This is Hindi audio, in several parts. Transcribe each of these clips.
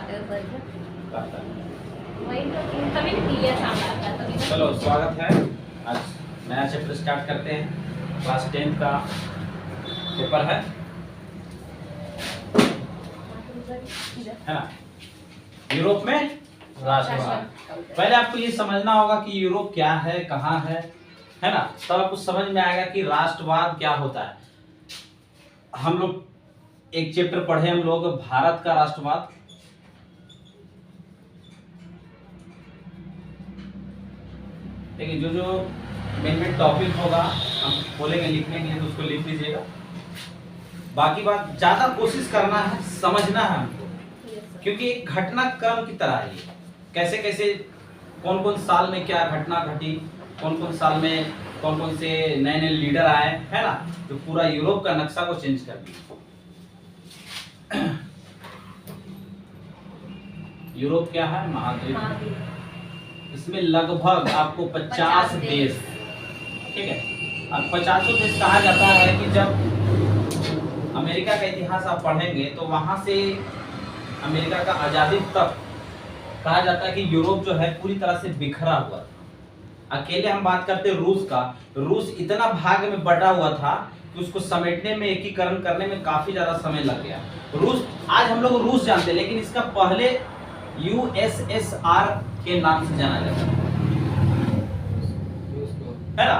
करवाते हो सर? करता है। वही तो तभी क्लियर सामने आता है तभी। चलो स्वागत है। आज नया चैप्टर स्टार्ट करते हैं। क्लास 10 का पेपर है ना। यूरोप में राष्ट्रवाद। पहले आपको ये समझना होगा कि यूरोप क्या है, कहाँ है ना। तब आपको समझ में आएगा कि राष्ट्रवाद क्या होता है। हम लोग एक चैप्टर पढ़े हम लोग भारत का राष्ट्रवाद। देखिए जो मेन टॉपिक होगा हम बोलेंगे, लिखने के लिए तो उसको लिख लीजिएगा। बाकी बात ज्यादा कोशिश करना है, समझना है हमको, क्योंकि एक घटनाक्रम की तरह है। कैसे कैसे कौन कौन साल में क्या घटना घटी, कौन कौन साल में कौन कौन से नए नए लीडर आए, है ना, जो पूरा यूरोप का नक्शा को चेंज कर दिया। यूरोप क्या है? महाद्वीप। इसमें लगभग आपको 50 देश, ठीक है। अब 50 देश कहा जाता है कि जब अमेरिका का इतिहास आप पढ़ेंगे तो वहां से अमेरिका का आजादी तक कहा जाता है कि यूरोप जो है पूरी तरह से बिखरा हुआ था। अकेले हम बात करते हैं रूस का, रूस इतना भाग में बटा हुआ था कि उसको समेटने में, एकीकरण करने में काफी ज्यादा समय लग गया। रूस आज हम लोग रूस जानते हैं, लेकिन इसका पहले यूएसएसआर के नाम से जाना जाता है ना।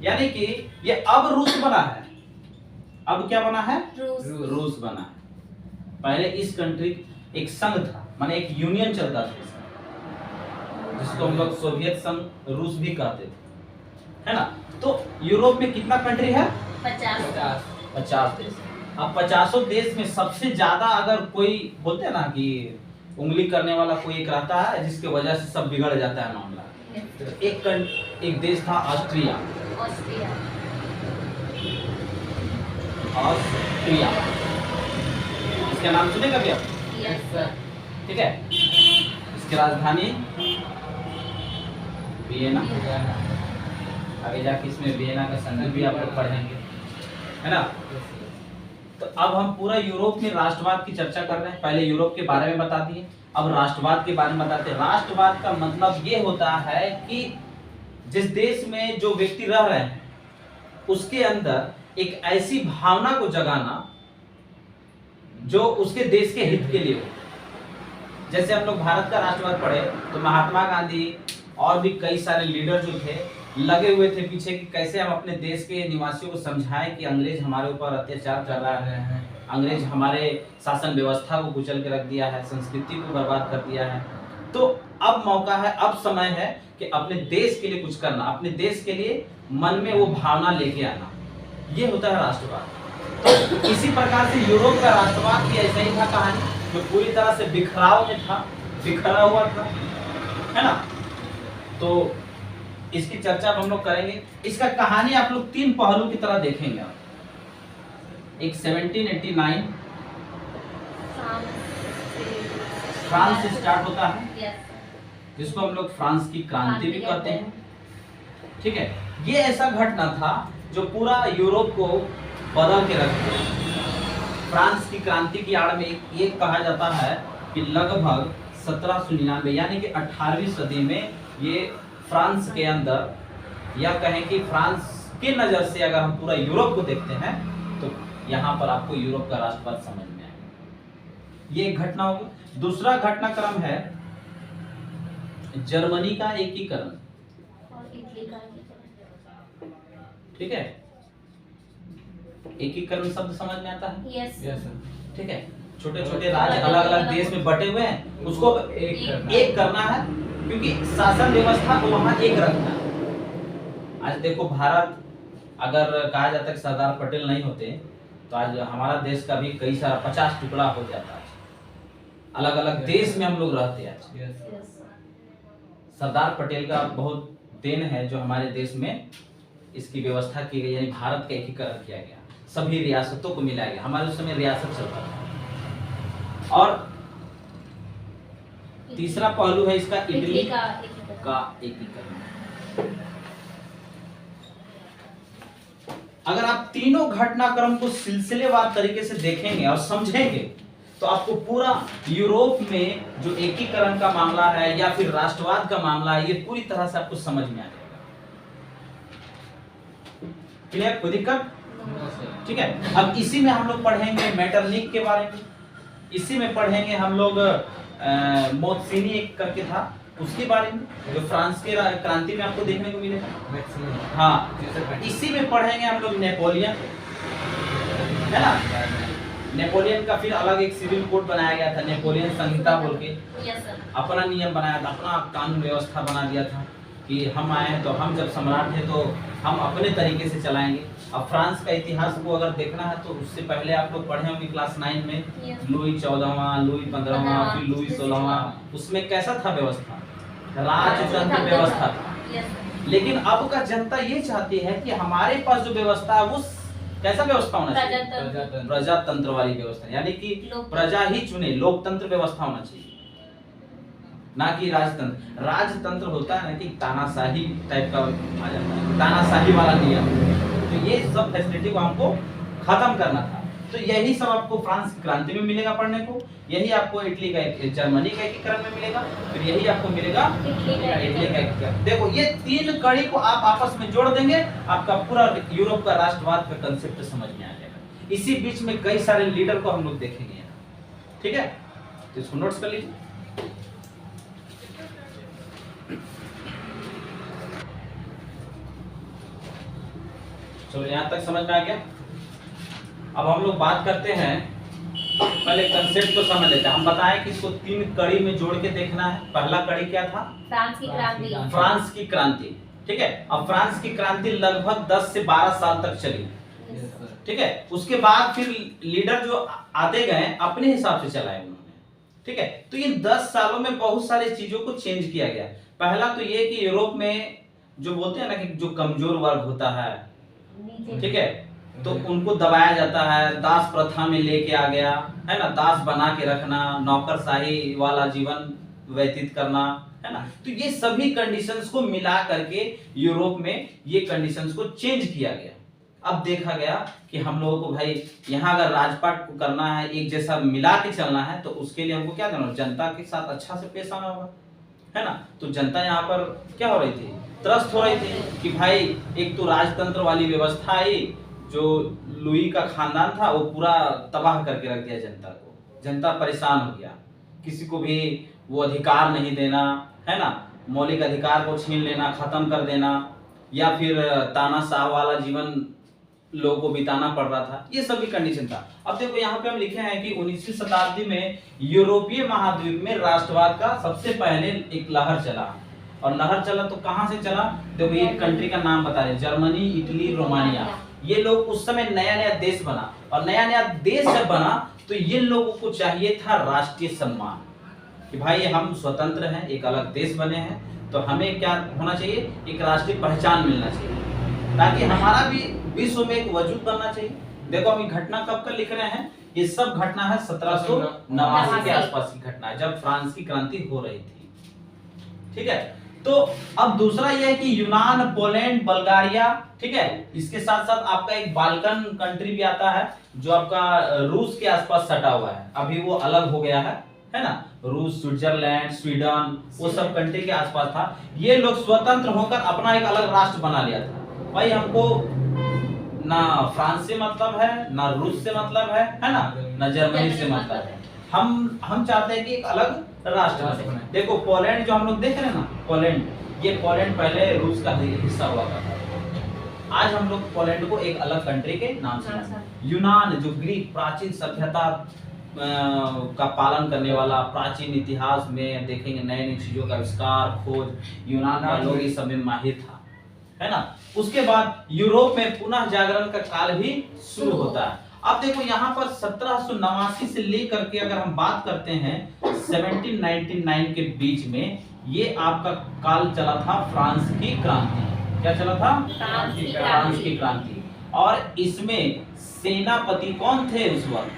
यानी कि ये अब रूस बना है। अब क्या बना है? रूस बना है। पहले इस कंट्री एक संघ था, माने एक यूनियन चलता था इसका, जिसको हम लोग सोवियत संघ रूस भी कहते थे, है ना। तो यूरोप में कितना कंट्री है? 50 देश। अब 50 देश में सबसे ज्यादा अगर कोई बोलते हैं ना कि उंगली करने वाला कोई एक रहता है जिसके वजह से सब बिगड़ जाता है मामला। तो एक देश था ऑस्ट्रिया। इसका नाम सुने कभी आप? ठीक है। इसकी राजधानी वियना। आगे जाके इसमें वियना का संधि भी आप लोग पढ़ेंगे, है ना। तो अब हम पूरा यूरोप में राष्ट्रवाद की चर्चा कर रहे हैं। पहले यूरोप के बारे में बता दिए, अब राष्ट्रवाद के बारे में बताते हैं। राष्ट्रवाद का मतलब ये होता है कि जिस देश में जो व्यक्ति रह रहे हैं उसके अंदर एक ऐसी भावना को जगाना जो उसके देश के हित के लिए हो। जैसे हम लोग भारत का राष्ट्रवाद पढ़े तो महात्मा गांधी और भी कई सारे लीडर जो थे लगे हुए थे पीछे कि कैसे हम अपने देश के निवासियों को समझाएं कि अंग्रेज हमारे ऊपर अत्याचार कर रहा है, अंग्रेज हमारे शासन व्यवस्था को कुचल के रख दिया है, संस्कृति को बर्बाद कर दिया है। तो अब मौका है, अब समय है कि अपने देश के लिए कुछ करना, अपने देश के लिए मन में वो भावना लेके आना। ये होता है राष्ट्रवाद। तो इसी प्रकार से यूरोप का राष्ट्रवाद भी ऐसा ही था कहानी, जो पूरी तरह से बिखराव में था, बिखरा हुआ था, है ना। तो इसकी चर्चा हम लोग करेंगे। इसका कहानी आप लोग 3 पहलू की तरह देखेंगे। एक 1789 फ्रांस से स्टार्ट होता है, जिसको हम लोग फ्रांस की क्रांति भी कहते हैं, ठीक है। ये ऐसा घटना था जो पूरा यूरोप को बदल के रख दिया। फ्रांस की क्रांति की आड़ में ये कहा जाता है कि लगभग 1799 यानी कि 18वीं सदी में ये फ्रांस के अंदर, या कहें कि फ्रांस के नजर से अगर हम पूरा यूरोप को देखते हैं तो यहाँ पर आपको यूरोप का राष्ट्रवाद समझ में आएगा। ये एक घटना होगी। दूसरा घटनाक्रम है जर्मनी का एकीकरण, ठीक है। एकीकरण शब्द समझ में आता है? यस। ठीक है। छोटे छोटे राज्य अलग अलग देश में बटे हुए हैं, उसको एक करना है, क्योंकि शासन व्यवस्था को वहां एक रखना है। आज देखो भारत, अगर कहा जाता है कि सरदार पटेल नहीं होते तो आज हमारा देश का भी कई सारा 50 टुकड़ा हो जाता है। अलग अलग देश में हम लोग रहते हैं। सरदार पटेल का बहुत देन है जो हमारे देश में इसकी व्यवस्था की गई, यानी भारत का एकीकरण किया गया, सभी रियासतों को मिलाया गया। हमारे उस समय रियासत चलता था। और तीसरा पहलू है इसका इटली का एकीकरण। अगर आप तीनों घटनाक्रम को सिलसिलेवार तरीके से देखेंगे और समझेंगे तो आपको पूरा यूरोप में जो एकीकरण का मामला है या फिर राष्ट्रवाद का मामला है, ये पूरी तरह से आपको समझ में आ जाएगा। क्लियर? कोई दिक्कत? ठीक है। अब इसी में हम लोग पढ़ेंगे मेटरनिक के बारे में, इसी में पढ़ेंगे हम लोग मोत्सिनी एक करके था उसके बारे में, जो फ्रांस के क्रांति में आपको देखने को मिलेगा। हाँ, इसी में पढ़ेंगे हम लोग नेपोलियन, है ना। नेपोलियन का फिर अलग एक सिविल कोड बनाया गया था, नेपोलियन संहिता बोल के। अपना नियम बनाया था, अपना कानून व्यवस्था बना दिया था कि हम आए हैं तो हम जब सम्राट हैं तो हम अपने तरीके से चलाएंगे। अब फ्रांस का इतिहास को अगर देखना है तो उससे पहले आप लोग पढ़े होंगे क्लास 9 में, लुई 14वां, लुई 15वां, फिर लुई 16वां, उसमें कैसा था व्यवस्था? राजतंत्र व्यवस्था था। लेकिन अब का जनता ये चाहती है कि हमारे पास जो व्यवस्था है वो कैसा व्यवस्था होना चाहिए? प्रजातंत्र वाली व्यवस्था, यानी कि प्रजा ही चुने, लोकतंत्र व्यवस्था होना चाहिए, ना कि राजतंत्र। राजतंत्र होता है ना कि तानाशाही टाइप का आ जाता है, तानाशाही वाला नियम। तो ये सब फैसिलिटी को हमको खत्म करना था। तो यही सब आपको फ्रांस की क्रांति में मिलेगा पढ़ने को, यही आपको इटली का जर्मनी का एकीकरण में मिलेगा, फिर यही आपको मिलेगा इटली का एकीकरण। देखो ये 3 कड़ी को आप आपस में जोड़ देंगे, आपका पूरा यूरोप का राष्ट्रवाद का कंसेप्ट समझ में आ जाएगा। इसी बीच में कई सारे लीडर को हम लोग देखेंगे, ठीक है। तो इसको नोट्स कर लीजिए। चलो यहां तक समझ में आ गया। अब हम लोग बात करते हैं, पहले कंसेप्ट को समझ लेते हैं। हम बताएं कि इसको 3 कड़ी में जोड़ के देखना है। पहला कड़ी क्या था? फ्रांस की क्रांति। फ्रांस की क्रांति, ठीक है। अब फ्रांस की क्रांति लगभग 10 से 12 साल तक चली, ठीक है। उसके बाद फिर लीडर जो आते गए अपने हिसाब से चलाए उन्होंने, ठीक है। तो इन 10 सालों में बहुत सारी चीजों को चेंज किया गया। पहला तो ये कि यूरोप में जो बोलते हैं ना कि जो कमजोर वर्ग होता है, ठीक है, तो उनको दबाया जाता है, दास प्रथा में लेके आ गया, है ना। दास बना के रखना, नौकरशाही वाला जीवन व्यतीत करना, है ना। तो ये सभी कंडीशंस को मिला करके यूरोप में ये कंडीशंस को चेंज किया गया। अब देखा गया कि हम लोगों को भाई यहाँ अगर राजपाट को करना है, एक जैसा मिला के चलना है, तो उसके लिए हमको क्या करना है? जनता के साथ अच्छा से पेश आना होगा, है ना। तो जनता यहाँ पर क्या हो रही थी? त्रस्त हो रही थी कि भाई एक तो राजतंत्र वाली व्यवस्था आई, जो लुई का खानदान था वो पूरा तबाह करके रख दिया जनता को। जनता परेशान हो गया, किसी को भी वो अधिकार नहीं देना, है ना, मौलिक अधिकार को छीन लेना, खत्म कर देना, या फिर तानाशाह वाला जीवन लोगों को बिताना पड़ रहा था। ये सभी कंडीशन था। अब देखो यहाँ पे हम लिखे हैं कि 19वीं शताब्दी में यूरोपीय महाद्वीप में राष्ट्रवाद का सबसे पहले एक लहर चला। और लहर चला तो कहां से चला? देखो ये कंट्री का नाम बता रहे, जर्मनी, इटली, रोमानिया। ये लोग उस समय नया नया देश बना, और नया नया देश जब बना तो ये लोगों को चाहिए था राष्ट्रीय सम्मान, कि भाई हम स्वतंत्र हैं, एक अलग देश बने हैं, तो हमें क्या होना चाहिए? एक राष्ट्रीय पहचान मिलना चाहिए, ताकि हमारा भी विश्व में एक वजूद बनना चाहिए। देखो हम घटना कब का लिख रहे हैं? ये सब घटना है 1789 के आसपास की घटना है, जब फ्रांस की क्रांति हो रही थी, ठीक है। तो अब दूसरा यह है कि यूनान, पोलैंड, बल्गारिया, ठीक है, इसके साथ साथ आपका एक बाल्कन कंट्री भी आता है, जो आपका रूस के आसपास सटा हुआ है। अभी वो अलग हो गया है ना। रूस, स्विट्जरलैंड, स्वीडन, वो सब कंट्री के आसपास था। ये लोग स्वतंत्र होकर अपना एक अलग राष्ट्र बना लिया था। भाई हमको ना फ्रांस से मतलब है, ना रूस से मतलब है ना जर्मनी से मतलब है। हम चाहते हैं कि एक अलग राष्ट्र बने। देखो पोलैंड जो हम लोग देख रहे हैं ना, पोलैंड, ये पोलैंड पहले रूस का हिस्सा हुआ था। आज हम लोग पोलैंड को एक अलग कंट्री के नाम से। यूनान जो ग्रीक प्राचीन सभ्यता का पालन करने वाला, प्राचीन इतिहास में देखेंगे नई नई चीजों का आविष्कार, खोज, यूनान का लोग इस सब में माहिर था, है ना। उसके बाद यूरोप में पुनः जागरण का काल भी शुरू होता है। अब देखो यहाँ पर 1789 से लेकर के अगर हम बात करते हैं 1799 के बीच में, ये आपका काल चला था फ्रांस की क्रांति। क्या चला था? फ्रांस की क्रांति। और इसमें सेनापति कौन थे उस वक्त?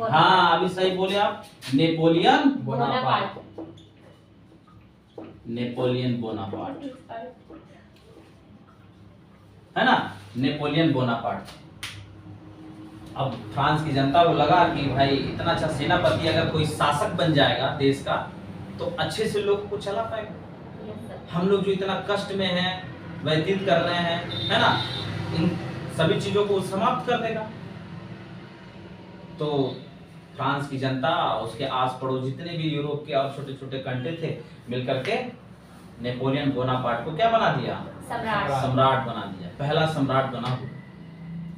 हाँ अभी सही बोले आप, नेपोलियन बोनापार्ट। नेपोलियन बोनापार्ट, है ना, नेपोलियन बोनापार्ट। अब फ्रांस की जनता को लगा कि भाई इतना अच्छा सेनापति अगर कोई शासक बन जाएगा देश का तो अच्छे से लोग को चला पाएगा। Yes sir. हम लोग जो इतना कष्ट में हैं व्यतीत कर रहे हैं, है ना, इन सभी चीजों को समाप्त कर देगा। तो फ्रांस की जनता, उसके आस पड़ोस जितने भी यूरोप के और छोटे छोटे कंट्री थे, मिलकर के नेपोलियन बोनापार्ट को क्या बना दिया? सम्राट बना दिया, पहला सम्राट बना,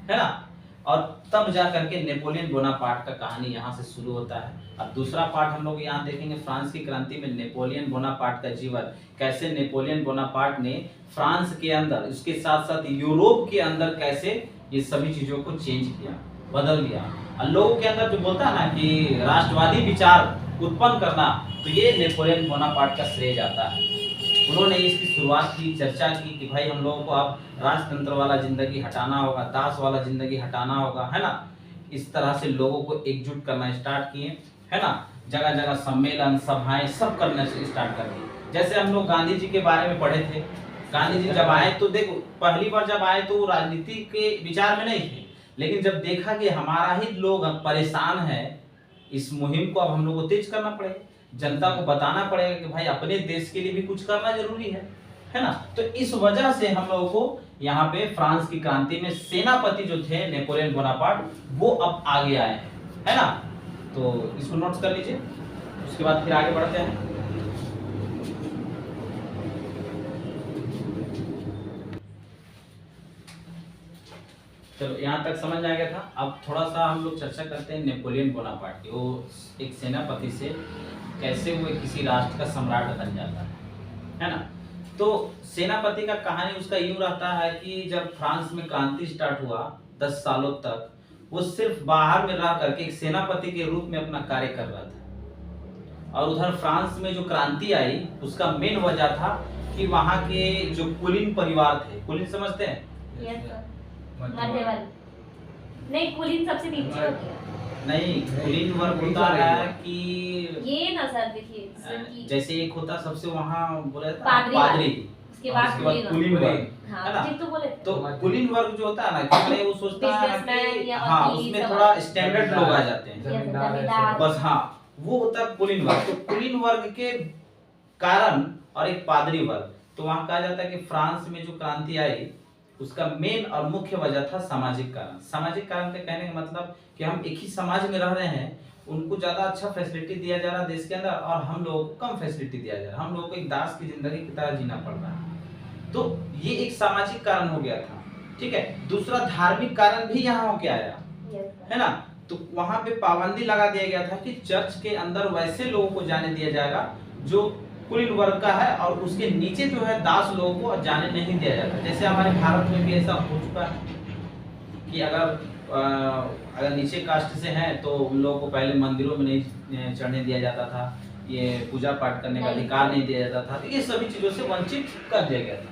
है ना। और तब जा करके नेपोलियन बोनापार्ट का कहानी यहाँ से शुरू होता है। अब दूसरा पार्ट हम लोग यहाँ देखेंगे फ्रांस की क्रांति में नेपोलियन बोनापार्ट का जीवन, कैसे नेपोलियन बोनापार्ट ने फ्रांस के अंदर, उसके साथ साथ यूरोप के अंदर कैसे ये सभी चीजों को चेंज किया, बदल दिया। और लोगों के अंदर जो बोलता है ना कि राष्ट्रवादी विचार उत्पन्न करना, तो ये नेपोलियन बोनापार्ट का श्रेय जाता है। उन्होंने इसकी शुरुआत की, चर्चा की कि भाई हम लोगों को अब राजतंत्र वाला जिंदगी हटाना होगा, दास वाला जिंदगी हटाना होगा, है ना। इस तरह से लोगों को एकजुट करना स्टार्ट किए, है ना। जगह जगह सम्मेलन, सभाएं सब करने से स्टार्ट कर दिए। जैसे हम लोग गांधी जी के बारे में पढ़े थे, गांधी जी जब आए तो देखो, पहली बार जब आए तो राजनीति के विचार में नहीं थे, लेकिन जब देखा कि हमारा ही लोग परेशान है, इस मुहिम को अब हम लोग को तेज करना पड़ेगा, जनता को बताना पड़ेगा कि भाई अपने देश के लिए भी कुछ करना जरूरी है ना। तो इस वजह से हम लोगों को यहाँ पे फ्रांस की क्रांति में सेनापति जो थे नेपोलियन बोनापार्ट, वो अब आगे आए हैं, है ना। तो इसको नोट्स कर लीजिए, उसके बाद फिर आगे बढ़ते हैं। चलो यहाँ तक समझ आ गया था। अब थोड़ा सा हम लोग चर्चा करते हैं नेपोलियन बोनापार्ट की। वो एक सेनापति से कैसे वो किसी राष्ट्र का सम्राट बन जाता है ना। तो सेनापति का कहानी उसका यूं रहता है कि जब फ्रांस में क्रांति स्टार्ट हुआ 10 सालों तक वो सिर्फ बाहर में रह करके एक सेनापति के रूप में अपना कार्य कर रहा था। और उधर फ्रांस में जो क्रांति आई उसका मेन वजह था कि वहाँ के जो कुलीन परिवार थे, कुलीन समझते हैं? Yes sir. मध्यवर्ग नहीं, कुलीन सबसे नीचे होती है। नहीं, कुलीन वर्ग होता है कि ये ना सर देखिए, जैसे एक होता सबसे वहाँ बोला जाता है पादरी, उसके बाद कुलीन वर्ग, है ना। तो कुलीन वर्ग जो होता है ना, कि वो सोचता है कि हाँ उसमें थोड़ा स्टैंडर्ड लोग आ जाते हैं, बस हाँ वो होता है कुलीन वर्ग। तो कुलीन वर्ग के कारण और एक पादरी वर्ग, तो वहाँ कहा जाता है कि फ्रांस में जो क्रांति आई उसका मेन और मुख्य वजह था सामाजिक कारण। सामाजिक कारण के कहने का मतलब कि हम एक ही समाज में रह रहे हैं, उनको ज्यादा अच्छा फैसिलिटी दिया जा रहा है देश के अंदर, और हम लोगों को कम फैसिलिटी दिया जा रहा है, हम लोगों को एक दास की जिंदगी की तरह जीना पड़ रहा है। तो ये एक सामाजिक कारण हो गया था, ठीक है। दूसरा धार्मिक कारण भी यहाँ होके आया, है ना। तो वहां पे पाबंदी लगा दिया गया था कि चर्च के अंदर वैसे लोगों को जाने दिया जाएगा जो कुलीन वर्ग का है, और उसके नीचे जो है दास लोगों को जाने नहीं दिया जाता। जैसे हमारे भारत में भी ऐसा हो चुका है कि अगर नीचे कास्ट से हैं तो उन लोगों को पहले मंदिरों में नहीं चढ़ने दिया जाता था, ये पूजा पाठ करने का अधिकार नहीं दिया जाता था, तो ये सभी चीजों से वंचित कर दिया गया था।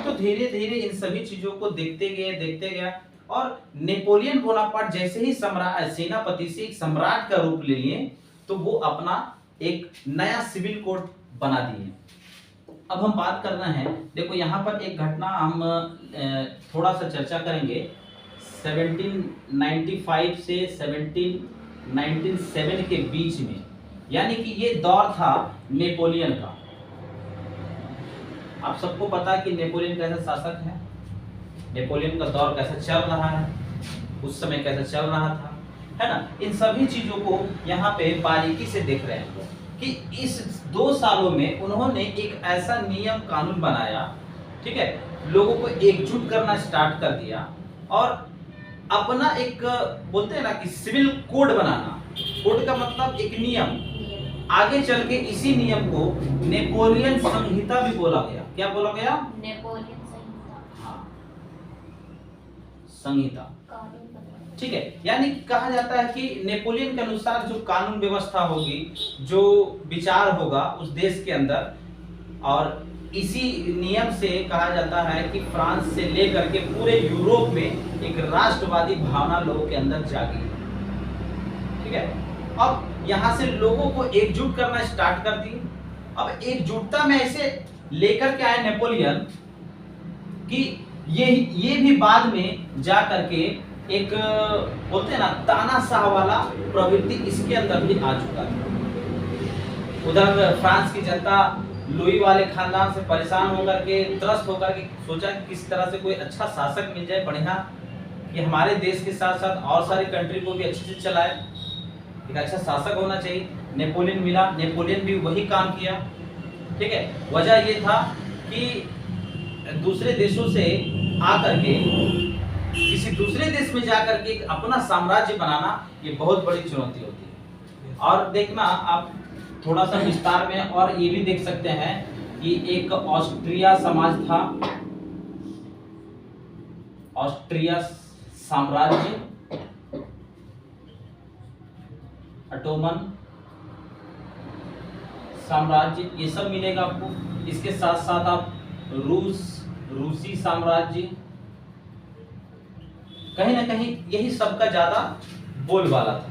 तो धीरे धीरे इन सभी चीजों को देखते गए और नेपोलियन बोनापार्ट जैसे ही सेनापति से एक सम्राट का रूप ले लिए, तो वो अपना एक नया सिविल कोड बना दिए। अब हम बात कर रहे हैं, देखो यहाँ पर एक घटना हम थोड़ा सा चर्चा करेंगे। 1795 से 1797 के बीच में, यानी कि ये दौर था नेपोलियन का। आप सबको पता है कि नेपोलियन कैसा शासक है, नेपोलियन का दौर कैसा चल रहा है, उस समय कैसा चल रहा था, है ना। इन सभी चीजों को यहाँ पे बारीकी से देख रहे हैं कि इस 2 सालों में उन्होंने एक ऐसा नियम कानून बनाया, ठीक है, लोगों को एकजुट करना स्टार्ट कर दिया और अपना एक बोलते हैं ना कि सिविल कोड बनाना। कोड का मतलब एक नियम, आगे चल के इसी नियम को नेपोलियन संहिता भी बोला गया। क्या बोला गया? नेपोलियन संहिता। हाँ, संहिता, ठीक है। यानी कहा जाता है कि नेपोलियन के अनुसार जो कानून व्यवस्था होगी, जो विचार होगा उस देश के अंदर, और इसी नियम से कहा जाता है कि फ्रांस से लेकर के पूरे यूरोप में एक राष्ट्रवादी भावना लोगों के अंदर जागी, ठीक है। अब यहाँ से लोगों को एकजुट करना स्टार्ट कर दी। अब एकजुटता में ऐसे लेकर के आए नेपोलियन कि ये भी बाद में जा करके एक बोलते हैं ना तानाशाह वाला प्रवृत्ति इसके अंदर भी आ चुका था। उधर फ्रांस की जनता लुई वाले खानदान से परेशान होकर के, त्रस्त होकर के सोचा कि किस तरह से कोई अच्छा शासक मिल जाए बढ़िया, कि हमारे देश के साथ साथ और सारी कंट्री को भी अच्छे से चलाए, एक अच्छा शासक होना चाहिए। नेपोलियन मिला, नेपोलियन भी वही काम किया। ठीक है, वजह ये था कि दूसरे देशों से आकर के किसी दूसरे देश में जाकर के अपना साम्राज्य बनाना ये बहुत बड़ी चुनौती होती है। और देखना आप थोड़ा सा विस्तार में और ये भी देख सकते हैं कि एक ऑस्ट्रिया समाज था, ऑस्ट्रिया साम्राज्य, ऑटोमन साम्राज्य, ये सब मिलेगा आपको। इसके साथ साथ आप रूसी साम्राज्य, कहीं ना कहीं यही सबका ज्यादा बोलबाला था।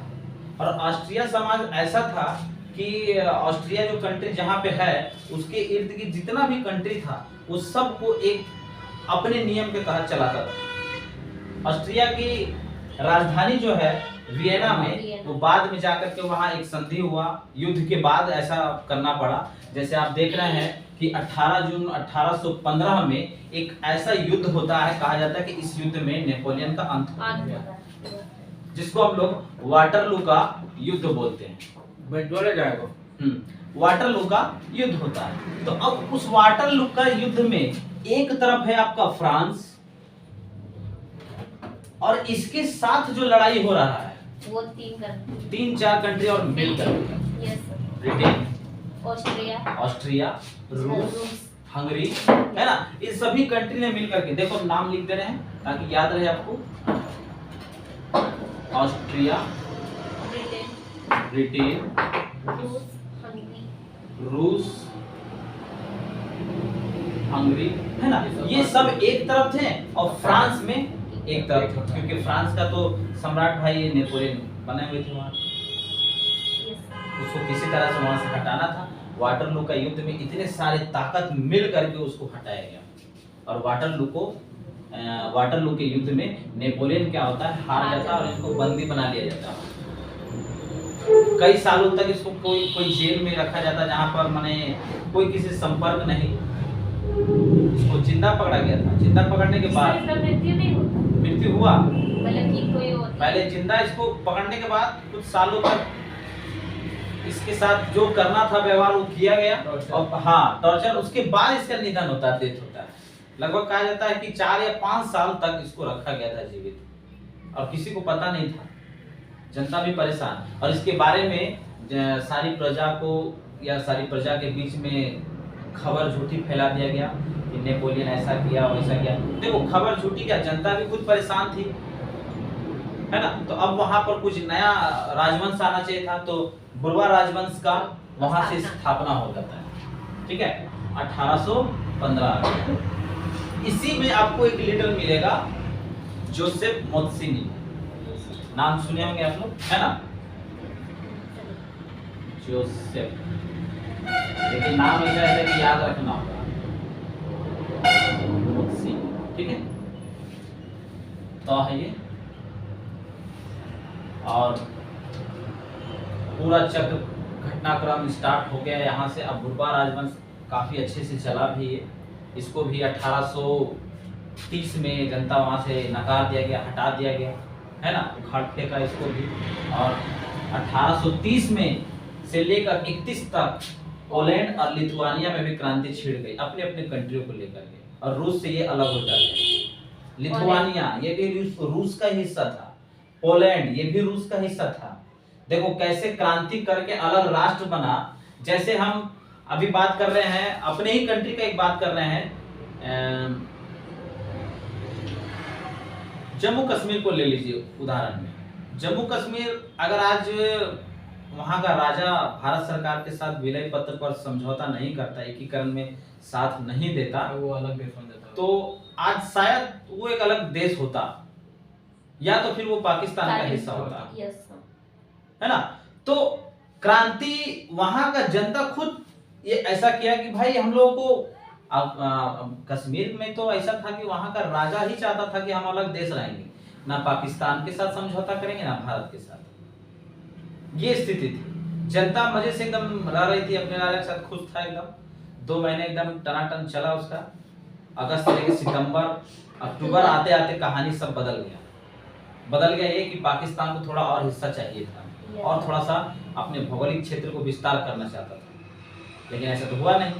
और ऑस्ट्रिया समाज ऐसा था कि ऑस्ट्रिया जो कंट्री जहां पे है उसके इर्द गिर्द जितना भी कंट्री था उस सब को एक अपने नियम के तहत चलाता था। ऑस्ट्रिया की राजधानी जो है वियना में, तो बाद में जाकर के वहां एक संधि हुआ, युद्ध के बाद ऐसा करना पड़ा। जैसे आप देख रहे हैं कि 18 जून 1815 में एक ऐसा युद्ध होता है, कहा जाता है कि इस युद्ध में नेपोलियन का अंत हो गया, जिसको हम लोग वाटरलू का युद्ध बोलते हैं। वाटरलू का युद्ध होता है। तो अब उस वाटरलू का युद्ध में एक तरफ है आपका फ्रांस, और इसके साथ जो लड़ाई हो रहा है वो तीन 4 कंट्री और मिलकर, ब्रिटेन, ऑस्ट्रिया, रूस, हंगरी, है ना, ये सभी कंट्री ने मिलकर के, देखो नाम लिख दे रहे हैं ताकि याद रहे आपको। ऑस्ट्रिया, ब्रिटेन, रूस, हंगरी, है ना, ये सब एक तरफ थे और फ्रांस में एक तरफ था, क्योंकि फ्रांस का तो सम्राट भाई नेपोलियन बने हुए थे वहां, उसको किसी तरह से वहां से हटाना था। वाटरलू का युद्ध में इतने सारे ताकत मिल करके उसको हटाया गया, और वाटरलू के युद्ध में नेपोलियन क्या होता है, हार जाता है और इसको बंदी बना लिया जाता है। कई सालों तक इसको कोई जेल में रखा जाता, जहां पर माने कोई किसी संपर्क नहीं, इसको जिंदा पकड़ा गया था। जिंदा पकड़ने के बाद मृत्यु हुआ, पहले जिंदा इसको पकड़ने के बाद कुछ सालों तक इसके साथ जो करना था व्यवहार वो किया गया, और हाँ टॉर्चर, उसके बाद इसका निधन होता है, डेथ होता है। लगभग कहा जाता है कि 4 या 5 साल तक इसको रखा गया था जीवित, और किसी को पता नहीं था, जनता भी परेशान। और इसके बारे में सारी प्रजा को या सारी प्रजा के बीच में खबर झूठी फैला दिया गया कि नेपोलियन ऐसा किया वैसा किया। देखो खबर झूठी क्या, जनता भी खुद परेशान थी, है ना। तो अब वहां पर कुछ नया राजवंश आना चाहिए था, तो बुर्बा राजवंश का वहां से स्थापना हो जाता है। ठीक है, 1815। इसी में आपको एक लीडर मिलेगा, जोसेफ मोत्सिनी, नाम सुने होंगे आप लोग, है ना, जोसेफ, लेकिन नाम ऐसा है कि याद रखना होगा, मोत्सिनी। ठीक है, तो है ये, और पूरा चक्र घटनाक्रम स्टार्ट हो गया यहाँ से। अब बुर्बा राजवंश काफी अच्छे से चला भी है, इसको भी 1830 में जनता वहां से नकार दिया गया, हटा दिया गया, है ना, उखाड़ फेंका इसको भी। और 1830 में से लेकर 31 तक पोलैंड और लिथुआनिया में भी क्रांति छिड़ गई, अपने अपने कंट्रियों को लेकर के, और रूस से ये अलग हो जाते। लिथुआनिया ये भी रूस का हिस्सा था, पोलैंड ये भी रूस का हिस्सा था। देखो कैसे क्रांति करके अलग राष्ट्र बना। जैसे हम अभी बात कर रहे हैं अपने ही कंट्री का, एक बात कर रहे हैं, जम्मू कश्मीर को ले लीजिए उदाहरण में। जम्मू कश्मीर अगर आज वहां का राजा भारत सरकार के साथ विलय पत्र पर समझौता नहीं करता, एकीकरण में साथ नहीं देता, वो अलग देश बन जाता, तो आज शायद वो एक अलग देश होता, या तो फिर वो पाकिस्तान का हिस्सा होता, है ना। तो क्रांति वहां का जनता खुद ये ऐसा किया कि भाई हम लोगों को कश्मीर में तो ऐसा था कि वहां का राजा ही चाहता था कि हम अलग देश रहेंगे, ना पाकिस्तान के साथ समझौता करेंगे ना भारत के साथ। ये स्थिति थी। जनता मजे से एकदम रह रही थी, अपने राजा के साथ खुश था एकदम। 2 महीने एकदम टनाटन चला उसका। अगस्त से लेकर सितंबर अक्टूबर आते आते कहानी सब बदल गया ये कि पाकिस्तान को थोड़ा और हिस्सा चाहिए था और थोड़ा सा अपने भौगोलिक क्षेत्र को विस्तार करना चाहता था, लेकिन ऐसा तो हुआ नहीं,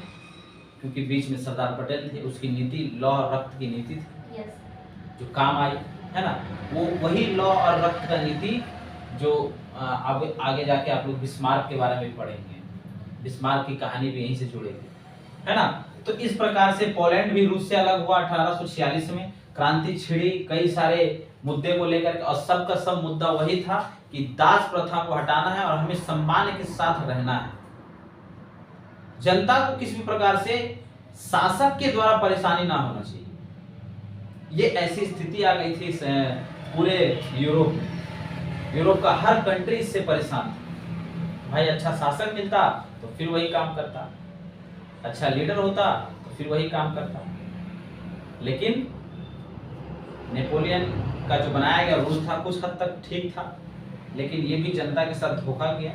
क्योंकि बीच में सरदार पटेल थे, उसकी नीति लौ और रक्त की नीति थी जो काम आई, है ना। वो वही लौ और रक्त का नीति जो अब आगे जाके आप लोग बिस्मार्क के बारे में पढ़ेंगे। बिस्मार्क की कहानी भी यहीं से जुड़ेगी, है ना। तो इस प्रकार से पोलैंड भी रूस से अलग हुआ 1846 में। क्रांति छिड़ी कई सारे मुद्दे को लेकर के, और सबका सब मुद्दा वही था कि दास प्रथा को हटाना है और हमें सम्मान के साथ रहना है। जनता को किसी भी प्रकार से शासक के द्वारा परेशानी ना होना चाहिए। ये ऐसी स्थिति आ गई थी पूरे यूरोप में। यूरोप का हर कंट्री इससे परेशान था। भाई अच्छा शासक मिलता तो फिर वही काम करता, अच्छा लीडर होता तो फिर वही काम करता। लेकिन नेपोलियन का जो बनाया गया रूल था कुछ हद तक ठीक था, लेकिन ये भी जनता के साथ धोखा किया,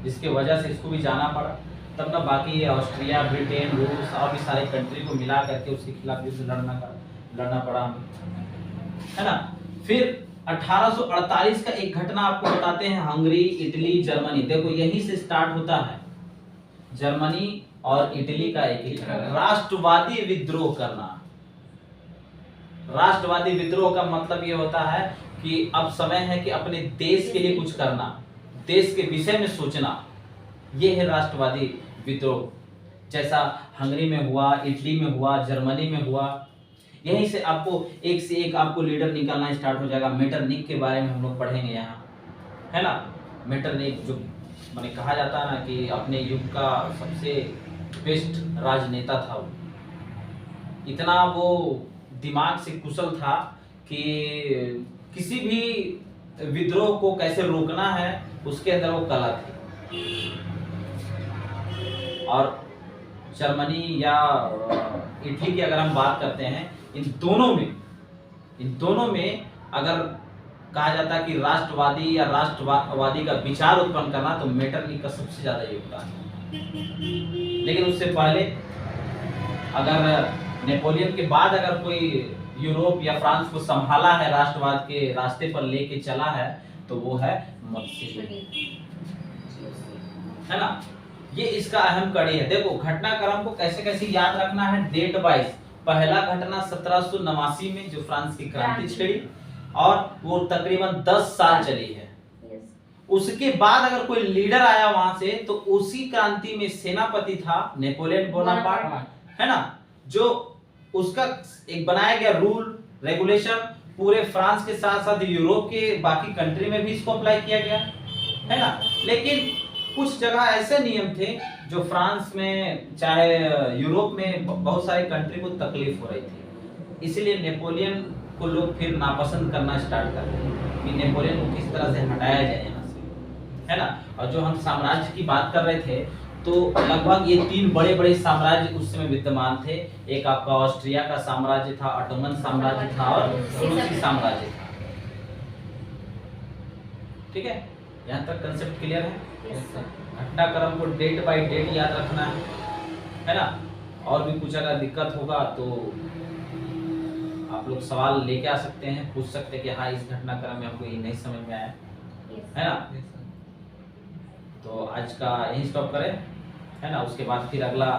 जिसकी वजह से इसको भी जाना पड़ा। तब ना बाकी ऑस्ट्रिया, ब्रिटेन, रूस और भी सारे कंट्री को मिला करके उसके खिलाफ युद्ध लड़ना पड़ा, है ना। फिर 1848 का एक घटना आपको बताते हैं। हंगरी, इटली, जर्मनी, देखो यहीं से स्टार्ट होता है। जर्मनी और इटली का एक राष्ट्रवादी विद्रोह करना। राष्ट्रवादी विद्रोह का मतलब ये होता है कि अब समय है कि अपने देश के लिए कुछ करना, देश के विषय में सोचना। ये है राष्ट्रवादी विद्रोह। जैसा हंगरी में हुआ, इटली में हुआ, जर्मनी में हुआ। यहीं से आपको एक से एक आपको लीडर निकालना स्टार्ट हो जाएगा। मेटरनिख के बारे में हम लोग पढ़ेंगे यहाँ, है ना। मेटरनिख जो मैंने कहा जाता है ना कि अपने युग का सबसे बेस्ट राजनेता था। वो इतना वो दिमाग से कुशल था कि किसी भी विद्रोह को कैसे रोकना है उसके अंदर वो कला थी। और जर्मनी या इटली की अगर हम बात करते हैं, इन दोनों में अगर कहा जाता है कि राष्ट्रवादी या राष्ट्रवादी का विचार उत्पन्न करना, तो मेटरनिख का सबसे ज्यादा योगदान है। लेकिन उससे पहले अगर नेपोलियन के बाद अगर कोई यूरोप या फ्रांस को संभाला है, राष्ट्रवाद के रास्ते पर लेके चला है, तो वो है मस्सिनी, है ना। ये इसका अहम कड़ी है। देखो घटनाक्रम को कैसे कैसे याद रखना है डेट वाइज। पहला घटना 1789 में जो फ्रांस की क्रांति छिड़ी, और वो तकरीबन 10 साल चली है। उसके बाद अगर कोई लीडर आया वहां से, तो उसी क्रांति में सेनापति था नेपोलियन बोनापार्ट, है ना, जो उसका एक बनाया गया रूल रेगुलेशन पूरे फ्रांस के साथ साथ यूरोप के बाकी कंट्री में भी इसको अप्लाई किया गया, है ना। लेकिन कुछ जगह ऐसे नियम थे जो फ्रांस में चाहे यूरोप में बहुत सारे कंट्री को तकलीफ हो रही थी। इसलिए नेपोलियन को लोग फिर नापसंद करना स्टार्ट कर दिए कि नेपोलियन को किस तरह से हटाया जाए यहाँ से, है ना। और जो हम साम्राज्य की बात कर रहे थे, तो लगभग ये 3 बड़े बड़े साम्राज्य उस समय विद्यमान थे। एक आपका ऑस्ट्रिया का साम्राज्य था, ऑटोमन साम्राज्य था और रूसी साम्राज्य था। ठीक है, यहाँ तक कंसेप्ट क्लियर है। घटनाक्रम को डेट बाय डेट याद रखना है ना। और भी कुछ अगर दिक्कत होगा तो आप लोग सवाल लेके आ सकते हैं, पूछ सकते हैं कि हाँ इस घटनाक्रम में हमको ये नहीं समझ में आया, है ना। तो आज का यही स्टॉप करें, है ना। उसके बाद फिर अगला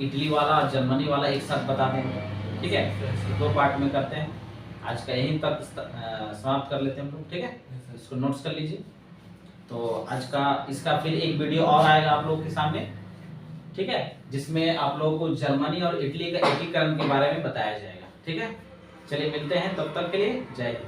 इटली वाला और जर्मनी वाला एक साथ बता देंगे, ठीक है। 2 पार्ट में करते हैं। आज का यहीं तक समाप्त कर लेते हैं हम लोग, ठीक है। इसको नोट्स कर लीजिए। तो आज का इसका फिर एक वीडियो और आएगा आप लोगों के सामने, ठीक है, जिसमें आप लोगों को जर्मनी और इटली का एकीकरण के बारे में बताया जाएगा, ठीक है। चलिए मिलते हैं, तब तक के लिए जय हिंद।